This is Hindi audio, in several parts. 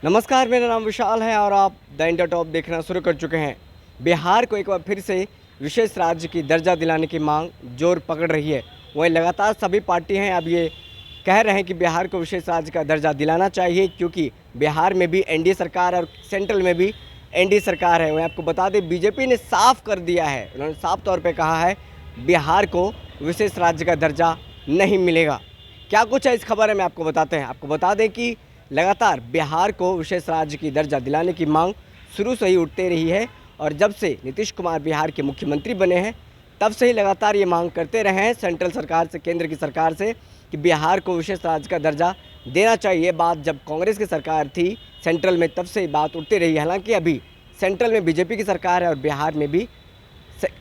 नमस्कार, मेरा नाम विशाल है और आप द इंडिया टॉप देखना शुरू कर चुके हैं। बिहार को एक बार फिर से विशेष राज्य की दर्जा दिलाने की मांग जोर पकड़ रही है। वहीं लगातार सभी पार्टी हैं अब ये कह रहे हैं कि बिहार को विशेष राज्य का दर्जा दिलाना चाहिए, क्योंकि बिहार में भी एनडीए सरकार और सेंट्रल में भी एनडीए सरकार है। वहीं आपको बता दें, बीजेपी ने साफ कर दिया है, उन्होंने साफ तौर पर कहा है बिहार को विशेष राज्य का दर्जा नहीं मिलेगा। क्या कुछ है इस खबर में आपको बताते हैं। आपको बता दें कि लगातार बिहार को विशेष राज्य की दर्जा दिलाने की मांग शुरू से ही उठते रही है और जब से नीतीश कुमार बिहार के मुख्यमंत्री बने हैं तब से ही लगातार ये मांग करते रहे हैं सेंट्रल सरकार से, केंद्र की सरकार से, कि बिहार को विशेष राज्य का दर्जा देना चाहिए। बात जब कांग्रेस की सरकार थी सेंट्रल में तब से बात उठती रही है। हालांकि अभी सेंट्रल में बीजेपी की सरकार है और बिहार में भी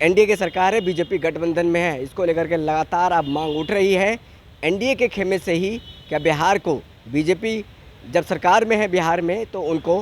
एनडीए की सरकार है, बीजेपी गठबंधन में है। इसको लेकर के लगातार अब मांग उठ रही है एनडीए के खेमे से ही, क्या बिहार को बीजेपी जब सरकार में है बिहार में तो उनको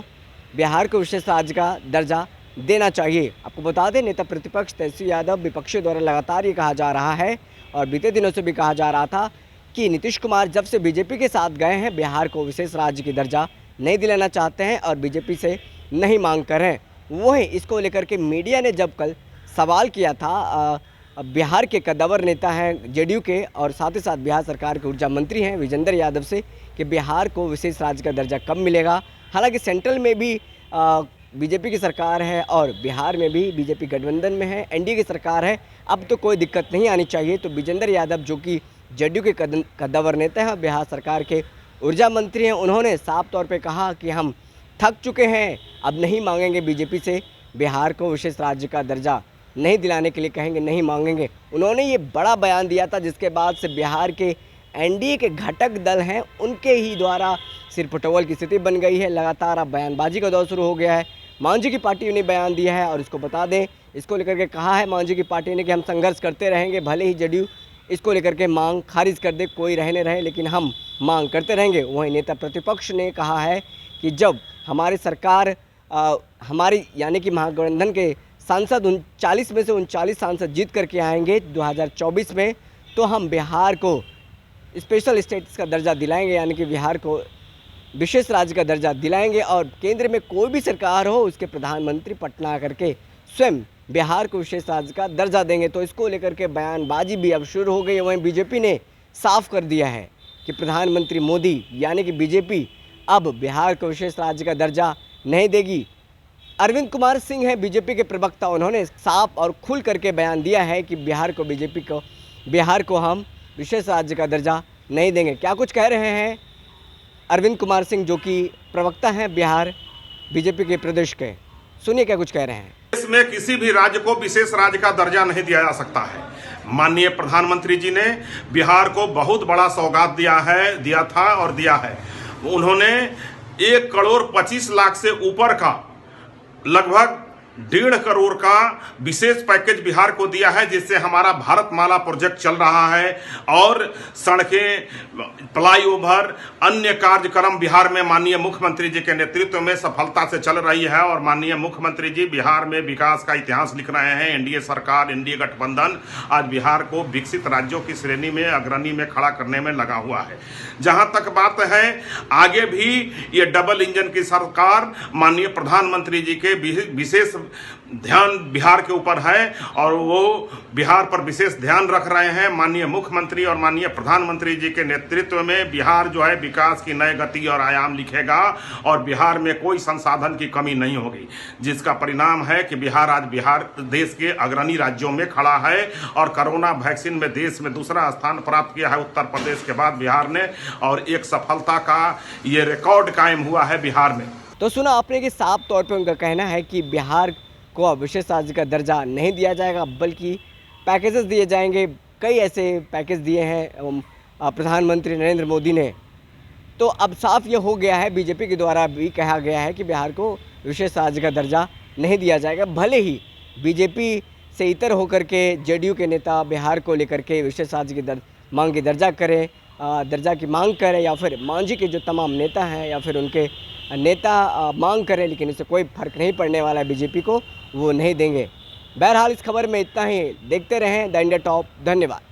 बिहार को विशेष राज्य का दर्जा देना चाहिए। आपको बता दें, नेता प्रतिपक्ष तेजस्वी यादव विपक्षियों द्वारा लगातार ये कहा जा रहा है और बीते दिनों से भी कहा जा रहा था कि नीतीश कुमार जब से बीजेपी के साथ गए हैं बिहार को विशेष राज्य की दर्जा नहीं दिलाना चाहते हैं और बीजेपी से नहीं मांग कर रहे हैं। वहीं इसको लेकर के मीडिया ने जब कल सवाल किया था बिहार के कद्दावर नेता हैं जेडीयू के और साथ ही साथ बिहार सरकार के ऊर्जा मंत्री हैं विजेंद्र यादव से कि बिहार को विशेष राज्य का दर्जा कब मिलेगा। हालांकि सेंट्रल में भी बीजेपी की सरकार है और बिहार में भी बीजेपी गठबंधन में है, एनडीए की सरकार है, अब तो कोई दिक्कत नहीं आनी चाहिए। तो विजेंद्र यादव जो कि जेडीयू के कद्दावर नेता हैं, बिहार सरकार के ऊर्जा मंत्री हैं, उन्होंने साफ तौर पर कहा कि हम थक चुके हैं, अब नहीं मांगेंगे बीजेपी से बिहार को विशेष राज्य का दर्जा नहीं दिलाने के लिए, कहेंगे नहीं मांगेंगे। उन्होंने ये बड़ा बयान दिया था जिसके बाद से बिहार के एनडीए के घटक दल हैं उनके ही द्वारा सिर फुटबॉल की स्थिति बन गई है। लगातार अब बयानबाजी का दौर शुरू हो गया है। मांझी की पार्टी ने बयान दिया है और इसको बता दें, इसको लेकर के कहा है मांझी की पार्टी ने कि हम संघर्ष करते रहेंगे, भले ही जेडीयू इसको लेकर के मांग खारिज कर दे, कोई रहने रहे, लेकिन हम मांग करते रहेंगे। वहीं नेता प्रतिपक्ष ने कहा है कि जब हमारी सरकार हमारी यानी कि महागठबंधन के सांसद 39 में से 39 सांसद जीत करके आएंगे 2024 में, तो हम बिहार को स्पेशल स्टेटस का दर्जा दिलाएंगे, यानी कि बिहार को विशेष राज्य का दर्जा दिलाएंगे और केंद्र में कोई भी सरकार हो उसके प्रधानमंत्री पटना करके स्वयं बिहार को विशेष राज्य का दर्जा देंगे। तो इसको लेकर के बयानबाजी भी अब शुरू हो गई है। वहीं बीजेपी ने साफ कर दिया है कि प्रधानमंत्री मोदी यानी कि बीजेपी अब बिहार को विशेष राज्य का दर्जा नहीं देगी। अरविंद कुमार सिंह हैं बीजेपी के प्रवक्ता, उन्होंने साफ और खुल करके बयान दिया है कि बिहार को हम विशेष राज्य का दर्जा नहीं देंगे। क्या कुछ कह रहे हैं अरविंद कुमार सिंह जो कि प्रवक्ता हैं बिहार बीजेपी के प्रदेश के, सुनिए क्या कुछ कह रहे हैं। देश में किसी भी राज्य को विशेष राज्य का दर्जा नहीं दिया जा सकता है। माननीय प्रधानमंत्री जी ने बिहार को बहुत बड़ा सौगात दिया था और दिया है। उन्होंने 1,25,00,000 से ऊपर का लगभग 1.5 करोड़ का विशेष पैकेज बिहार को दिया है, जिससे हमारा भारतमाला प्रोजेक्ट चल रहा है और सड़कें, फ्लाईओवर, अन्य कार्यक्रम बिहार में माननीय मुख्यमंत्री जी के नेतृत्व में सफलता से चल रही है। और माननीय मुख्यमंत्री जी बिहार में विकास का इतिहास लिख रहे हैं। एनडीए सरकार, एनडीए गठबंधन आज बिहार को विकसित राज्यों की श्रेणी में अग्रणी में खड़ा करने में लगा हुआ है। जहां तक बात है, आगे भी ये डबल इंजन की सरकार माननीय प्रधानमंत्री जी के विशेष ध्यान बिहार के ऊपर है और वो बिहार पर विशेष ध्यान रख रहे हैं। माननीय मुख्यमंत्री और माननीय प्रधानमंत्री जी के नेतृत्व में बिहार जो है विकास की नई गति और आयाम लिखेगा और बिहार में कोई संसाधन की कमी नहीं होगी, जिसका परिणाम है कि बिहार देश के अग्रणी राज्यों में खड़ा है और कोरोना वैक्सीन में देश में दूसरा स्थान प्राप्त किया है उत्तर प्रदेश के बाद बिहार ने, और एक सफलता का ये रिकॉर्ड कायम हुआ है बिहार में। तो सुना आपने कि साफ तौर पे उनका कहना है कि बिहार को अब विशेष राज्य का दर्जा नहीं दिया जाएगा, बल्कि पैकेजेस दिए जाएंगे। कई ऐसे पैकेज दिए हैं प्रधानमंत्री नरेंद्र मोदी ने। तो अब साफ ये हो गया है, बीजेपी के द्वारा भी कहा गया है कि बिहार को विशेष राज्य का दर्जा नहीं दिया जाएगा। भले ही बीजेपी से इतर होकर के जेडीयू के नेता बिहार को लेकर के विशेष राज्य की मांग की दर्जा की मांग करें या फिर मांझी के जो तमाम नेता हैं या फिर उनके नेता मांग करें, लेकिन इससे कोई फर्क नहीं पड़ने वाला है, बीजेपी को वो नहीं देंगे। बहरहाल इस खबर में इतना ही। देखते रहें द इंडिया टॉप। धन्यवाद।